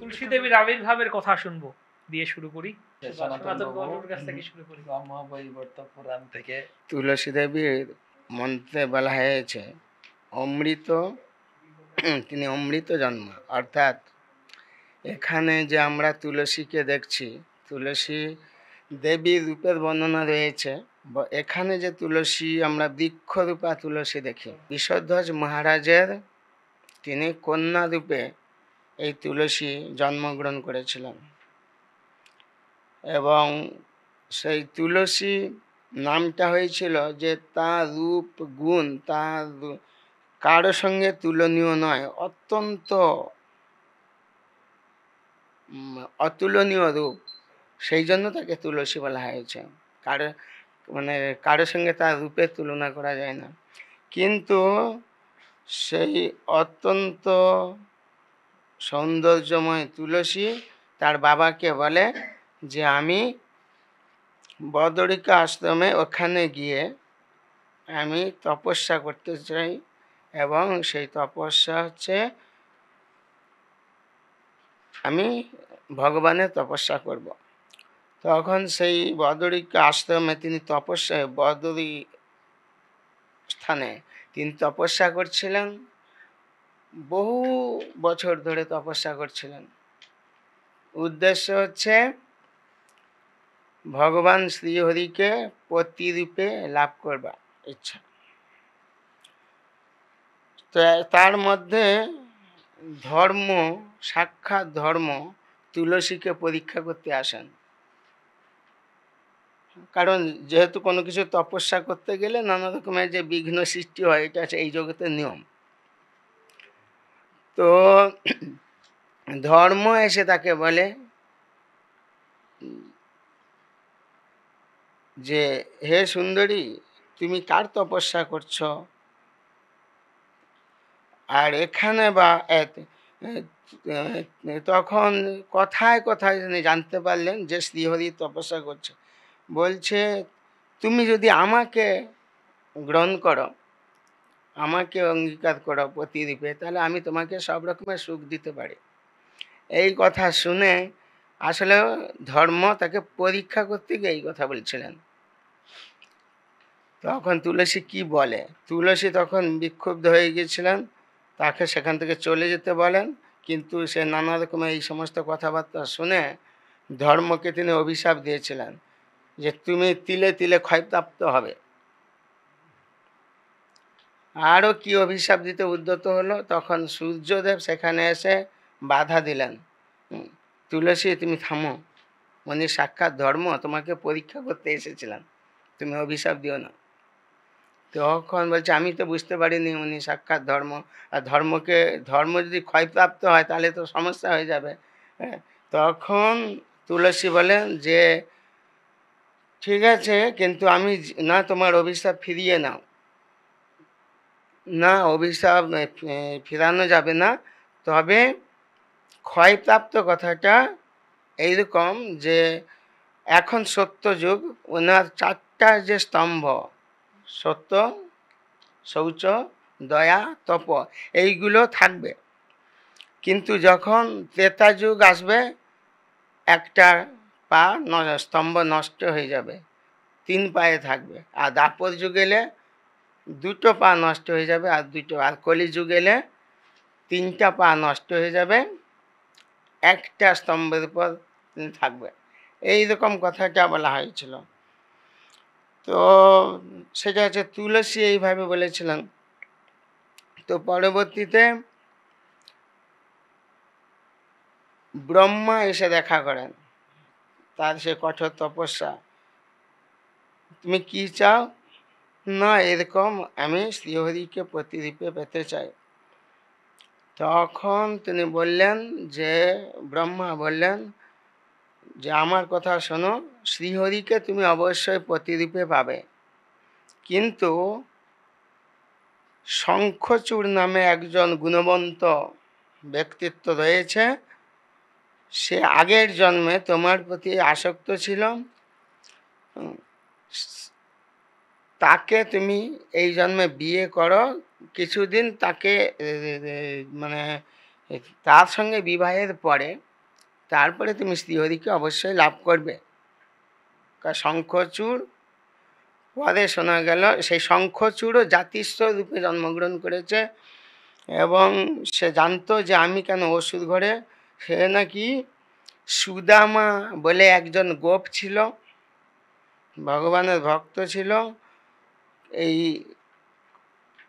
তুলসী দেবীর আবির্ভাবের কথা শুনবো দিয়ে শুরু করি। সনাতন বাবুর কাছ থেকে শুরু করি। ব্রহ্মবৈবর্ত পুরাণ থেকে তুলসী দেবীর মন্ত্রে বলা হয়েছে অমৃত, তিনি অমৃত জন্ম, অর্থাৎ এখানে যে আমরা তুলসীকে দেখছি, তুলসী দেবীর রূপের বর্ণনা রয়েছে। এখানে যে তুলসী আমরা বৃক্ষরূপা তুলসী দেখি, বিষধ্বজ মহারাজের তিনি কন্যা রূপে এই তুলসী জন্মগ্রহণ করেছিলেন এবং সেই তুলসী নামটা হয়েছিল যে তার রূপ গুণ তার কারো সঙ্গে তুলনীয় নয়, অত্যন্ত অতুলনীয় রূপ, সেই জন্য তাকে তুলসী বলা হয়েছে। কারো সঙ্গে তার রূপের তুলনা করা যায় না। কিন্তু সেই অত্যন্ত সৌন্দর্যময় তুলসী তার বাবাকে বলে যে আমি বদরিকা আশ্রমে ওখানে গিয়ে আমি তপস্যা করতে চাই এবং সেই তপস্যা হচ্ছে আমি ভগবানের তপস্যা করব। তখন সেই বদরিকা আশ্রমে তিনি তপস্যায় বদরি স্থানে তিনি তপস্যা করছিলেন, বহু বছর ধরে তপস্যা করছিলেন। উদ্দেশ্য হচ্ছে ভগবান শ্রীহরিকে পতিরূপে লাভ করবার ইচ্ছা। তো তার মধ্যে ধর্ম, সাক্ষাৎ ধর্ম তুলসীকে পরীক্ষা করতে আসেন। কারণ যেহেতু কোনো কিছু তপস্যা করতে গেলে নানা রকমের যে বিঘ্ন সৃষ্টি হয়, এটা হচ্ছে এই জগতের নিয়ম। তো ধর্ম এসে তাকে বলে যে হে সুন্দরী, তুমি কার তপস্যা করছো? আর এখানে বা তখন কথায় কথায় তিনি জানতে পারলেন যে শ্রীহরি তপস্যা করছে। বলছে তুমি যদি আমাকে গ্রহণ করো, আমাকে অঙ্গীকার করো পতিরূপে, তাহলে আমি তোমাকে সব রকমের সুখ দিতে পারি। এই কথা শুনে আসলে ধর্ম তাকে পরীক্ষা করতে গিয়ে এই কথা বলছিলেন। তখন তুলসী কি বলে, তুলসী তখন বিক্ষুব্ধ হয়ে গিয়েছিলেন, তাকে সেখান থেকে চলে যেতে বলেন। কিন্তু সে নানা রকমের এই সমস্ত কথাবার্তা শুনে ধর্মকে তিনি অভিশাপ দিয়েছিলেন যে তুমি তিলে তিলে ক্ষয়প্রাপ্ত হবে। আরও কি অভিশাপ দিতে উদ্যত হলো, তখন সূর্যদেব সেখানে এসে বাধা দিলেন। তুলসী তুমি থামো, উনি সাক্ষাৎ ধর্ম তোমাকে পরীক্ষা করতে এসেছিলেন, তুমি অভিশাপ দিও না। তখন বলছে আমি তো বুঝতে পারিনি উনি সাক্ষাৎ ধর্ম, আর ধর্ম যদি ক্ষয়প্রাপ্ত হয় তাহলে তো সমস্যা হয়ে যাবে। তখন তুলসী বলেন যে ঠিক আছে, কিন্তু আমি না তোমার অভিশাপ ফিরিয়ে নাও, না অভিশাপ ফেরানো যাবে না। তবে ক্ষয়প্রাপ্ত কথাটা এইরকম যে এখন সত্যযুগ, ওনার চারটা যে স্তম্ভ সত্য, শৌচ, দয়া, তপ, এইগুলো থাকবে। কিন্তু যখন ত্রেতা যুগ আসবে একটা পা স্তম্ভ নষ্ট হয়ে যাবে, 3 পায়ে থাকবে। আর দাপর যুগ এলে 2টো পা নষ্ট হয়ে যাবে আর 2টো। আর কলি যুগ এলে 3টা পা নষ্ট হয়ে যাবে, একটা স্তম্ভের উপর তিনি থাকবে। এইরকম কথাটা বলা হয়েছিল। তো সেটা হচ্ছে তুলসী এইভাবে বলেছিলেন। তো পরবর্তীতে ব্রহ্মা এসে দেখা করেন, তার সে কঠোর তপস্যা, তুমি কি চাও? না এরকম আমি শ্রীহরিকে প্রতিরূপে পেতে চাই। তখন তিনি বললেন যে ব্রহ্মা বললেন যে আমার কথা শোনো, শ্রীহরিকে তুমি অবশ্যই প্রতিরূপে পাবে, কিন্তু শঙ্খচূড় নামে একজন গুণবন্ত ব্যক্তিত্ব রয়েছে, সে আগের জন্মে তোমার প্রতি আসক্ত ছিল, তাকে তুমি এই জন্মে বিয়ে করো, কিছুদিন তাকে মানে তার সঙ্গে বিবাহের পরে তারপরে তুমি শ্রীহরিকে অবশ্যই লাভ করবে। শঙ্খচূড় পরে শোনা গেল সেই শঙ্খচূড়ও জাতিস্বর রূপে জন্মগ্রহণ করেছে, এবং সে জানতো যে আমি কেন অসুর ঘরে। সে নাকি সুদামা বলে একজন গোপ ছিল, ভগবানের ভক্ত ছিল। এই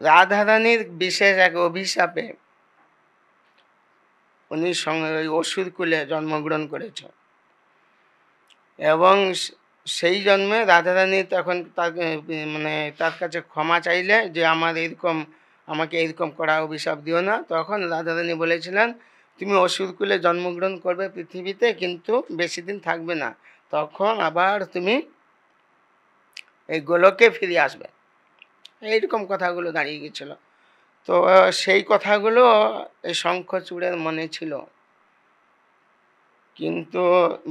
রাধারানীর বিশেষ এক অভিশাপে উনি ওই অসুর কুলে জন্মগ্রহণ করেছে, এবং সেই জন্মে রাধারানী তখন তাকে মানে তার কাছে ক্ষমা চাইলে যে আমাকে এরকম করা অভিশাপ দিও না। তখন রাধারানী বলেছিলেন তুমি অসুর কুলে জন্মগ্রহণ করবে পৃথিবীতে, কিন্তু বেশি দিন থাকবে না, তখন আবার তুমি এই গোলকে ফিরে আসবে। এইরকম কথাগুলো দাঁড়িয়ে গেছিল। তো সেই কথাগুলো এই শঙ্খচূড়ের মনে ছিল, কিন্তু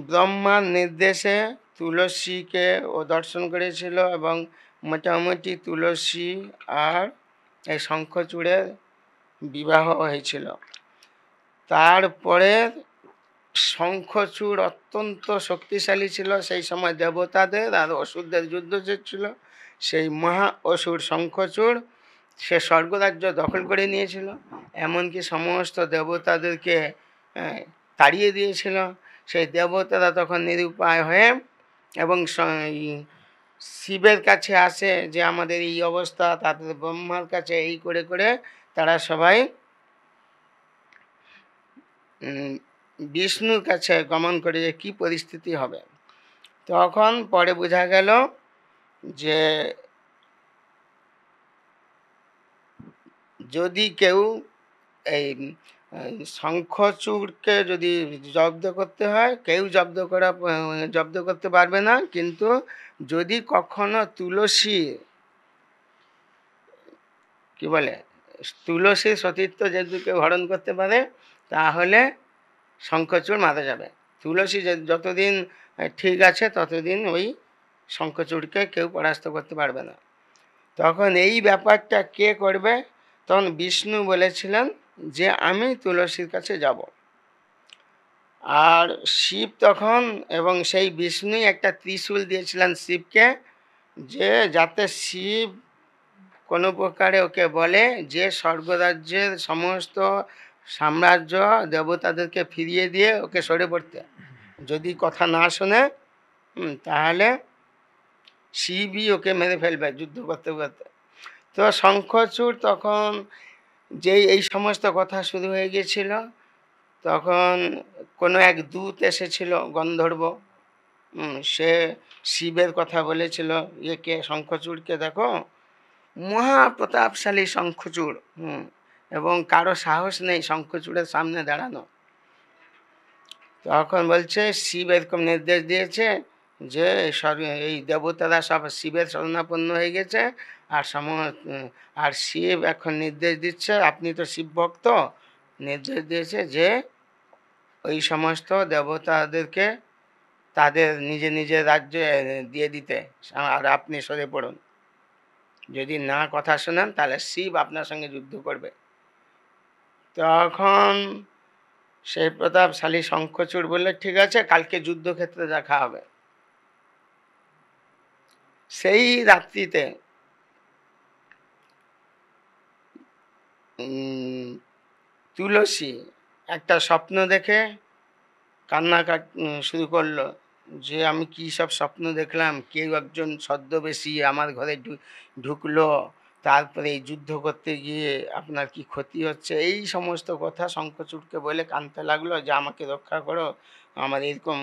ব্রহ্মার নির্দেশে তুলসীকে ও দর্শন করেছিল, এবং মোটামুটি তুলসী আর এই শঙ্খচূড়ের বিবাহ হয়েছিল। তারপরে শঙ্খচূড় অত্যন্ত শক্তিশালী ছিল। সেই সময় দেবতাদের আর অসুরদের যুদ্ধ ছিল। সেই মহা অসুর শঙ্খচূড় সে স্বর্গরাজ্য দখল করে নিয়েছিল, এমনকি সমস্ত দেবতাদেরকে তাড়িয়ে দিয়েছিল। সেই দেবতারা তখন নিরুপায় হয়ে এবং শিবের কাছে আসে যে আমাদের এই অবস্থা, তাদের ব্রহ্মার কাছে এই করে করে তারা সবাই বিষ্ণুর কাছে গমন করে যে কী পরিস্থিতি হবে। তখন পরে বোঝা গেল যে যদি কেউ এই শঙ্খচূড়কে যদি জব্দ করতে হয়, কেউ জব্দ করতে পারবে না, কিন্তু যদি কখনো তুলসী সতীত্ব যদি কেউ হরণ করতে পারে, তাহলে শঙ্খচূড় মারা যাবে। তুলসী যতদিন ঠিক আছে ততদিন ওই শঙ্খচূড়কে কেউ পরাস্ত করতে পারবে না। তখন এই ব্যাপারটা কে করবে? তখন বিষ্ণু বলেছিলেন যে আমি তুলসীর কাছে যাব। আর শিব তখন, এবং সেই বিষ্ণুই একটা ত্রিশূল দিয়েছিলেন শিবকে, যে যাতে শিব কোনো প্রকারে ওকে বলে যে স্বর্গরাজ্যের সমস্ত সাম্রাজ্য দেবতাদেরকে ফিরিয়ে দিয়ে ওকে সরে পড়তে। যদি কথা না শোনে তাহলে শিবই ওকে মেরে ফেলবে যুদ্ধ করতে করতে। তো শঙ্খচূড় তখন যেই এই সমস্ত কথা শুরু হয়ে গিয়েছিল, তখন কোনো এক দূত এসেছিল গন্ধর্ব, সে শিবের কথা বলেছিল একে শঙ্খচূড়কে দেখো মহাপ্রতাপশালী শঙ্খচূড়, এবং কারো সাহস নেই শঙ্খচূড়ের সামনে দাঁড়ানো। তখন বলছে শিব এরকম নির্দেশ দিয়েছে যে এই দেবতারা সব শিবের শরণাপন্ন হয়ে গেছে, আর শিব এখন নির্দেশ দিচ্ছে, আপনি তো শিব ভক্ত, নির্দেশ দিয়েছে যে ওই সমস্ত দেবতাদেরকে তাদের নিজের রাজ্যে দিয়ে দিতে, আর আপনি সরে পড়ুন। যদি না কথা শোনেন তাহলে শিব আপনার সঙ্গে যুদ্ধ করবে। তখন সেই প্রতাপশালী শঙ্খচূড় বললে ঠিক আছে, কালকে যুদ্ধক্ষেত্রে দেখা হবে। সেই রাত্রিতে তুলসী একটা স্বপ্ন দেখে কান্নাকাট শুরু করলো যে আমি কী সব স্বপ্ন দেখলাম, কেউ একজন ছদ্মবেশী আমার ঘরে ঢুকলো, তারপরে এই যুদ্ধ করতে গিয়ে আপনার কি ক্ষতি হচ্ছে, এই সমস্ত কথা শঙ্খচূড়কে বলে কাঁদতে লাগলো যে আমাকে রক্ষা করো, আমার এরকম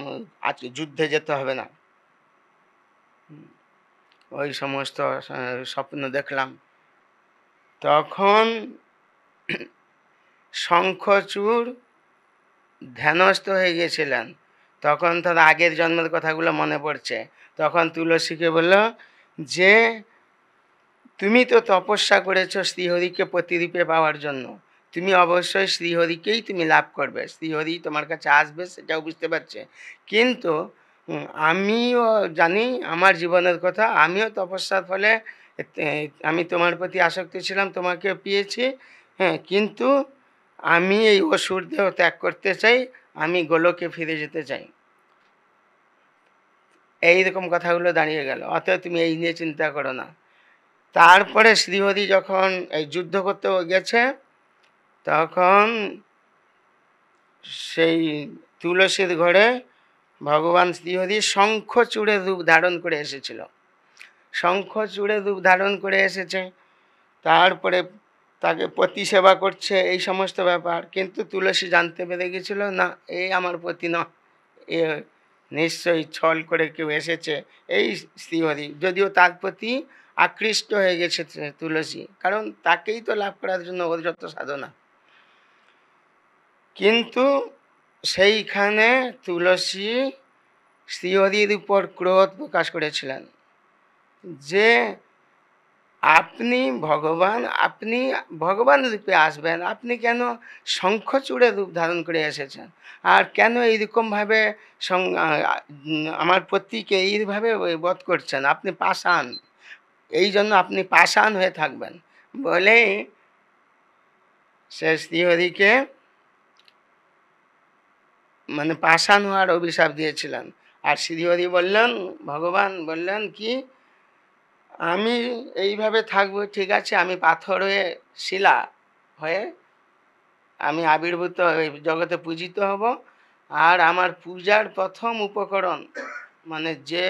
আজকে যুদ্ধে যেতে হবে না। ওই সমস্ত স্বপ্ন দেখলাম। তখন শঙ্খচূড় ধ্যানস্থ হয়ে গেছিলেন, তখন তার আগের জন্মের কথাগুলো মনে পড়ছে। তখন তুলসীকে বলল যে তুমি তো তপস্যা করেছো শ্রীহরিকে প্রতিরূপে পাওয়ার জন্য, তুমি অবশ্যই শ্রীহরিকেই তুমি লাভ করবে, শ্রীহরি তোমার কাছে আসবে সেটাও বুঝতে পারছে, কিন্তু আমিও জানি আমার জীবনের কথা, আমিও তপস্যার ফলে আমি তোমার প্রতি আসক্ত ছিলাম, তোমাকে পেয়েছি, কিন্তু আমি এই অসুর দেহ ত্যাগ করতে চাই, আমি গোলকে ফিরে যেতে চাই। এইরকম কথাগুলো দাঁড়িয়ে গেল। অতএব তুমি এই নিয়ে চিন্তা করো না। তারপরে শ্রীহরি যখন এই যুদ্ধ করতে গেছে, তখন সেই তুলসীর ঘরে ভগবান শ্রীহরি শঙ্খচূড়ের রূপ ধারণ করে এসেছিল। শঙ্খচূড়ের রূপ ধারণ করে এসেছে, তারপরে তাকে পতি সেবা করছে, এই সমস্ত ব্যাপার। কিন্তু তুলসী জানতে পেরে গেছিল, না, এই আমার পতি না, এ নিশ্চয়ই ছল করে কেউ এসেছে, এই শ্রীহরি। যদিও তার প্রতি আকৃষ্ট হয়ে গেছে তুলসী, কারণ তাকেই তো লাভ করার জন্য ওর যত সাধনা। কিন্তু সেইখানে তুলসী শ্রীহরির উপর ক্রোধ প্রকাশ করেছিলেন যে আপনি ভগবান রূপে আসবেন, আপনি কেন শঙ্খচূড়ের রূপ ধারণ করে এসেছেন, আর কেন এইরকমভাবে আমার পতিকে এইভাবে বধ করছেন, আপনি পাষাণ, এই জন্য আপনি পাষাণ হয়ে থাকবেন বলে সে শ্রীহরিকে মানে পাষাণ হওয়ার অভিশাপ দিয়েছিলেন। আর শ্রীহরি বললেন, ভগবান বললেন কি, আমি এইভাবে থাকবো, ঠিক আছে, আমি পাথর হয়ে, শিলা হয়ে আমি আবির্ভূত জগতে পূজিত হব। আর আমার পূজার প্রথম উপকরণ, মানে যে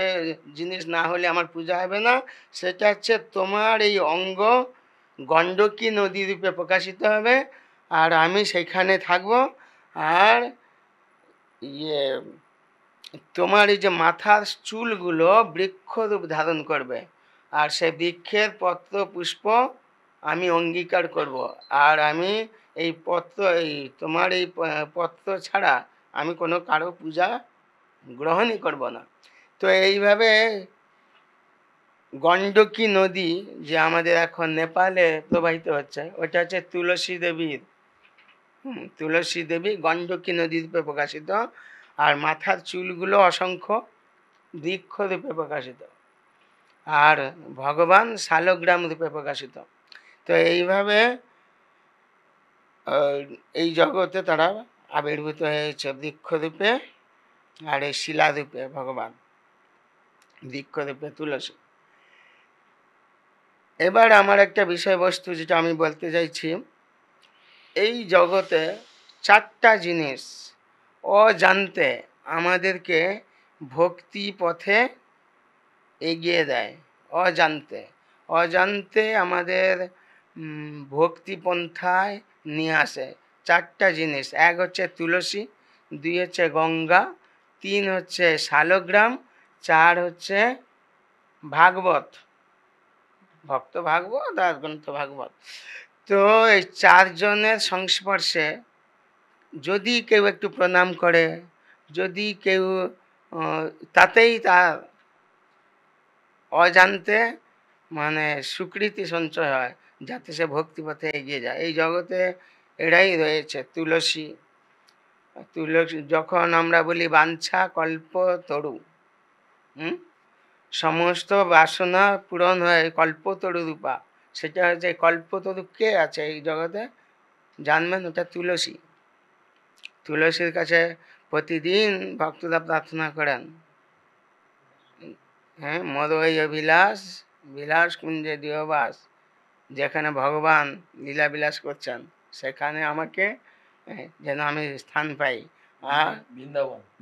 জিনিস না হলে আমার পূজা হবে না, সেটা হচ্ছে তোমার এই অঙ্গ গণ্ডকী নদী রূপে প্রকাশিত হবে, আর আমি সেখানে থাকব। আর তোমার এই যে মাথার চুলগুলো বৃক্ষরূপ ধারণ করবে, আর সেই বৃক্ষের পত্র পুষ্প আমি অঙ্গীকার করব। আর আমি এই তোমার এই পত্র ছাড়া আমি কোনো কারো পূজা গ্রহণই করব না। তো এইভাবে গণ্ডকী নদী, যে আমাদের এখন নেপালে প্রবাহিত হচ্ছে, ওটা হচ্ছে তুলসী দেবীর, তুলসী দেবী গণ্ডকী নদীরূপে প্রকাশিত, আর মাথার চুলগুলো অসংখ্য বৃক্ষ রূপে প্রকাশিত, আর ভগবান শালগ্রাম রূপে প্রকাশিত। তো এইভাবে এই জগতে তারা আবির্ভূত হয়েছে বৃক্ষরূপে, আর এই শিলারূপে ভগবান, বৃক্ষরূপে তুলসী। এবার আমার একটা বিষয়বস্তু যেটা আমি বলতে চাইছি, এই জগতে চারটা জিনিস অজান্তে আমাদেরকে ভক্তি পথে এগিয়ে দেয়। অজান্তে আমাদের ভক্তিপন্থায় নিয়ে আসে চারটা জিনিস। এক হচ্ছে তুলসী, দুই হচ্ছে গঙ্গা, তিন হচ্ছে শালগ্রাম, চার হচ্ছে ভাগবত, ভক্ত ভাগবত আর গ্রন্থ ভাগবত। তো এই চারজনের সংস্পর্শে যদি কেউ একটু প্রণাম করে, যদি কেউ তাতেই তার অজান্তে মানে স্বীকৃতি সঞ্চয় হয়, যাতে সে ভক্তিপথে এগিয়ে যায়। এই জগতে এরাই রয়েছে তুলসী। তুলসী যখন আমরা বলি বাঞ্ছা কল্প তরু, সমস্ত বাসনা পূরণ হয় কল্পতরু রূপা, সেটা হচ্ছে কল্পতরু। কে আছে এই জগতে জানবেন, ওটা তুলসী। তুলসীর কাছে প্রতিদিন ভক্তরা প্রার্থনা করেন, হ্যাঁ, মদৈ অভিলাষ বিলাস কুঞ্জে দিয়বাস, যেখানে ভগবান লীলা বিলাস করছেন সেখানে আমাকে যেন আমি স্থান পাই, আর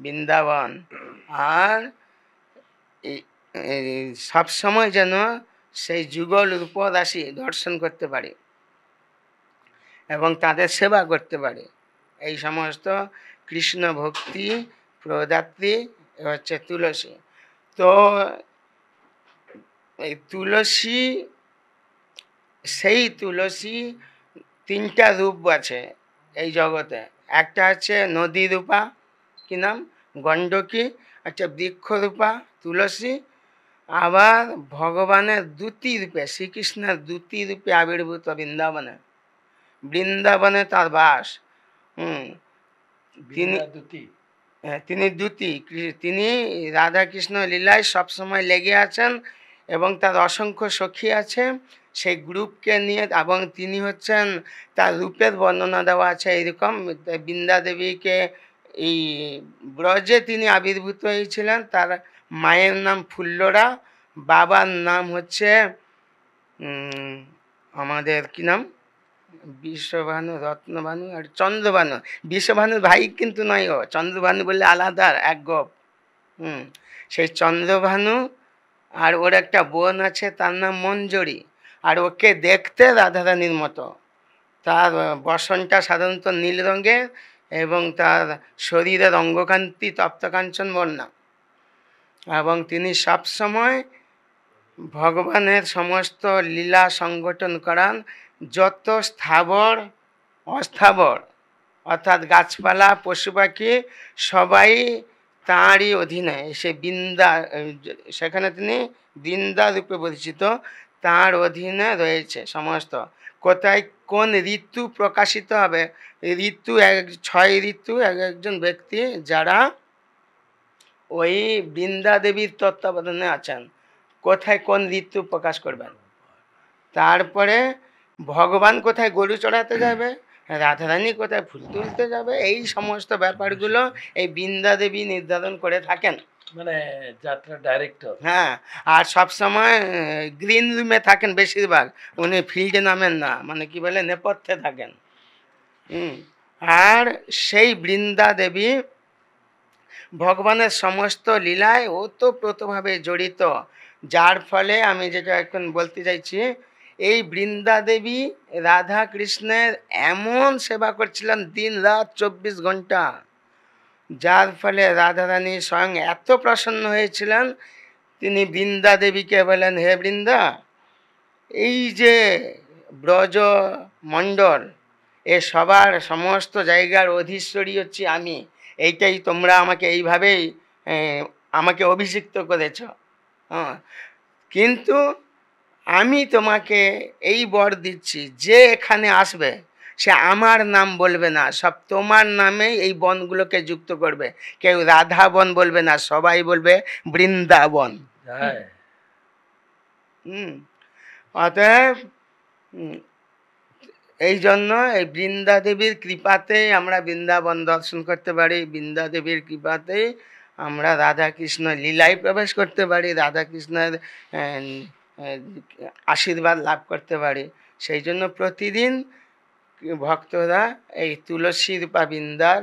বৃন্দাবন, আর সবসময় যেন সেই যুগল রূপদাসী দর্শন করতে পারি এবং তাদের সেবা করতে পারি। এই সমস্ত কৃষ্ণ ভক্তি প্রদাত্রী হচ্ছে তুলসী। তো এই তুলসী, সেই তুলসী তিনটা রূপ আছে এই জগতে। একটা হচ্ছে নদী রূপা, কি নাম, গণ্ডকী, একটা বৃক্ষ রূপা তুলসী, আবার ভগবানের দ্যুতি রূপে, শ্রীকৃষ্ণের দ্যুতি রূপে আবির্ভূত বৃন্দাবনে, বৃন্দাবনে তার বাস। তিনি দ্যুতি, তিনি রাধাকৃষ্ণ লীলায় সবসময় লেগে আছেন এবং তার অসংখ্য সখী আছে সেই গ্রুপকে নিয়ে, এবং তিনি হচ্ছেন, তার রূপের বর্ণনা দেওয়া আছে এইরকম, বৃন্দা দেবীকে এই ব্রজে তিনি আবির্ভূত হয়েছিলেন। তার মায়ের নাম ফুল্লরা, বাবার নাম হচ্ছে আমাদের কি নাম, বিশ্বভানু, রত্নভানু আর চন্দ্রভানু। বিশ্বভানুর ভাই কিন্তু নয়, ও চন্দ্রভানু বললে আলাদা এক গোপ। সেই চন্দ্রভানু, আর ওর একটা বোন আছে তার নাম মঞ্জরি, আর ওকে দেখতে রাধারানীর মতো। তার বসনটা সাধারণত নীল রঙের এবং তার শরীরের অঙ্গকান্তি তপ্তকাঞ্চন বর্ণা, এবং তিনি সবসময় ভগবানের সমস্ত লীলা সংগঠন করান। যত স্থাবর অস্থাবর অর্থাৎ গাছপালা পশু পাখি সবাই তাঁরই অধীনে। সে বৃন্দা, সেখানে তিনি বৃন্দা রূপে পরিচিত, তাঁর অধীনে রয়েছে সমস্ত। কোথায় কোন ঋতু প্রকাশিত হবে, ঋতু 6 ঋতু একজন ব্যক্তি যারা ওই বৃন্দা দেবীর তত্ত্বাবধানে আছেন, কোথায় কোন ঋতু প্রকাশ করবেন। তারপরে ভগবান কোথায় গরু চড়াতে যাবে, রাধারানী কোথায় ফুল তুলতে যাবে, এই সমস্ত ব্যাপারগুলো এই বৃন্দা দেবী নির্ধারণ করে থাকেন, মানে যাত্রা ডাইরেক্টর। হ্যাঁ, আর সবসময় গ্রিন রুমে থাকেন বেশিরভাগ, উনি ফিল্ডে নামেন না, মানে কি বলে নেপথ্যে থাকেন। আর সেই বৃন্দা দেবী ভগবানের সমস্ত লীলায় ওতপ্রোতভাবে জড়িত, যার ফলে আমি যেটা এখন বলতে চাইছি, এই বৃন্দা দেবী রাধা কৃষ্ণের এমন সেবা করছিলেন দিন রাত 24 ঘন্টা, যার ফলে রাধারানী স্বয়ং এত প্রসন্ন হয়েছিলেন, তিনি বৃন্দা দেবীকে বলেন, হে বৃন্দা, এই যে ব্রজ মণ্ডল, এ সবার সমস্ত জায়গার অধীশ্বরী হচ্ছি আমি, এইটাই তোমরা আমাকে এইভাবেই আমাকে অভিষিক্ত করেছ। কিন্তু আমি তোমাকে এই বর দিচ্ছি, যে এখানে আসবে সে আমার নাম বলবে না, সব তোমার নামেই এই বনগুলোকে যুক্ত করবে। কেউ রাধা বন বলবে না, সবাই বলবে বৃন্দাবন। অতএব এই জন্য এই বৃন্দা দেবীর কৃপাতে আমরা বৃন্দাবন দর্শন করতে পারি, বৃন্দা দেবীর কৃপাতে আমরা রাধা কৃষ্ণ লীলায় প্রবেশ করতে পারি, রাধা কৃষ্ণের আশীর্বাদ লাভ করতে পারি। সেই জন্য প্রতিদিন ভক্তরা এই তুলসী রূপা বৃন্দার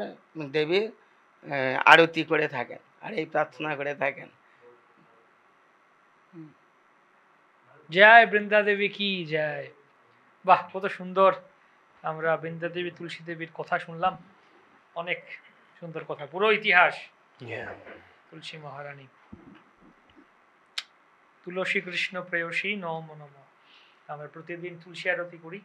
দেবীর আরতি করে থাকেন আর এই প্রার্থনা করে থাকেন। জয় বৃন্দা দেবী কি জয়। বাহ, কত সুন্দর আমরা বৃন্দা দেবী তুলসী দেবীর কথা শুনলাম, অনেক সুন্দর কথা, পুরো ইতিহাস। তুলসী মহারানী, তুলসী কৃষ্ণ প্রেয়সী নম নম। আমরা প্রতিদিন তুলসী আরতি করি।